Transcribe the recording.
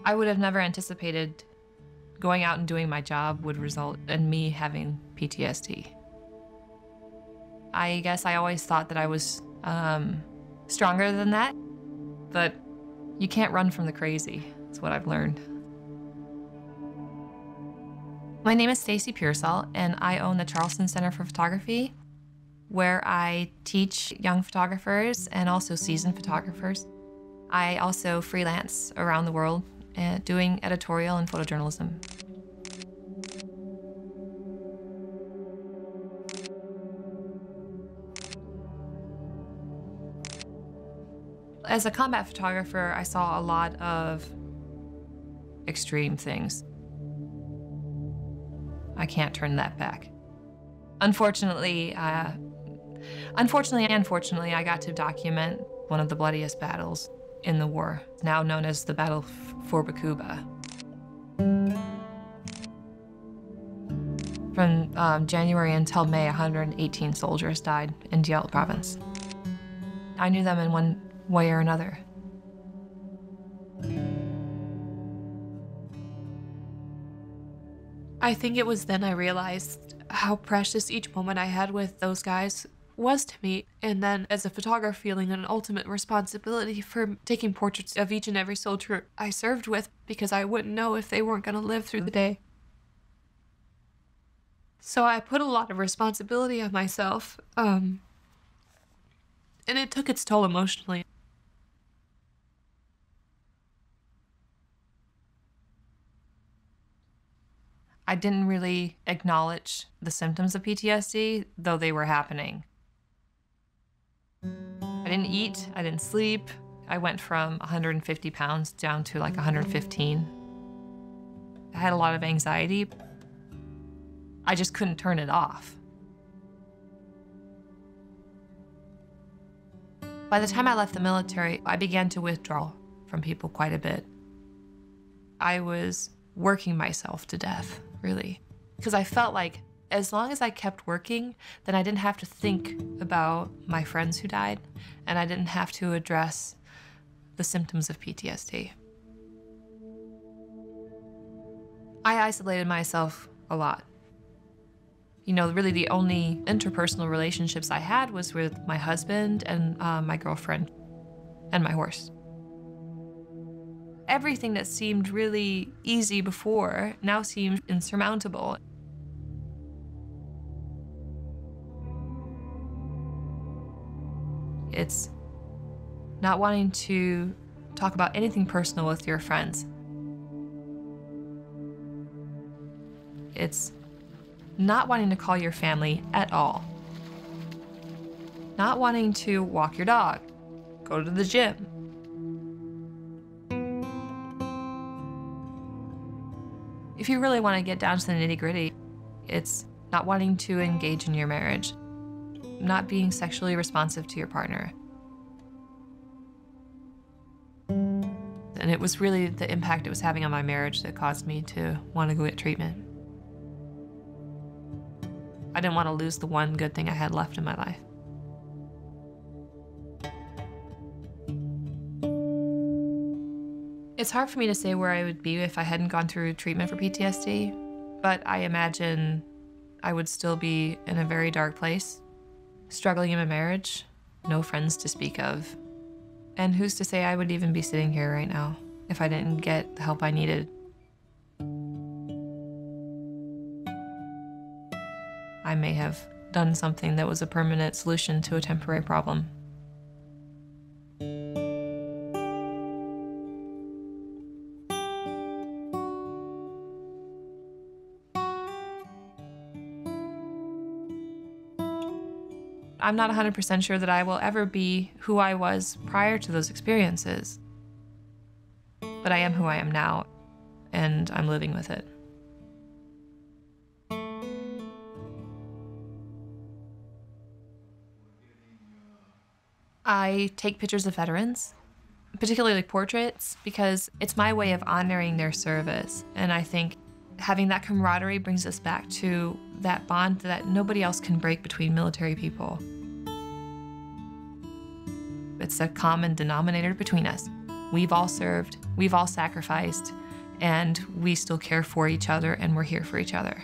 I would have never anticipated going out and doing my job would result in me having PTSD. I guess I always thought that I was stronger than that, but you can't run from the crazy, is what I've learned. My name is Stacy Pearsall, and I own the Charleston Center for Photography, where I teach young photographers and also seasoned photographers. I also freelance around the world doing editorial and photojournalism. As a combat photographer, I saw a lot of extreme things. I can't turn that back. Unfortunately, I got to document one of the bloodiest battles in the war, now known as the Battle for Bakuba. From January until May, 118 soldiers died in Diyala province. I knew them in one way or another. I think it was then I realized how precious each moment I had with those guys was to me, and then as a photographer feeling an ultimate responsibility for taking portraits of each and every soldier I served with, because I wouldn't know if they weren't going to live through the day. So I put a lot of responsibility on myself, and it took its toll emotionally. I didn't really acknowledge the symptoms of PTSD, though they were happening. I didn't eat, I didn't sleep. I went from 150 pounds down to like 115. I had a lot of anxiety. I just couldn't turn it off. By the time I left the military, I began to withdraw from people quite a bit. I was working myself to death, really, because I felt like as long as I kept working, then I didn't have to think about my friends who died, and I didn't have to address the symptoms of PTSD. I isolated myself a lot. You know, really the only interpersonal relationships I had was with my husband and my girlfriend and my horse. Everything that seemed really easy before now seemed insurmountable. It's not wanting to talk about anything personal with your friends. It's not wanting to call your family at all. Not wanting to walk your dog, go to the gym. If you really want to get down to the nitty-gritty, it's not wanting to engage in your marriage, not being sexually responsive to your partner. And it was really the impact it was having on my marriage that caused me to want to go get treatment. I didn't want to lose the one good thing I had left in my life. It's hard for me to say where I would be if I hadn't gone through treatment for PTSD, but I imagine I would still be in a very dark place, struggling in my marriage, no friends to speak of. And who's to say I would even be sitting here right now if I didn't get the help I needed. I may have done something that was a permanent solution to a temporary problem. I'm not 100% sure that I will ever be who I was prior to those experiences. But I am who I am now, and I'm living with it. I take pictures of veterans, particularly portraits, because it's my way of honoring their service. And I think having that camaraderie brings us back to that bond that nobody else can break between military people. It's a common denominator between us. we've all served, we've all sacrificed, and we still care for each other and we're here for each other.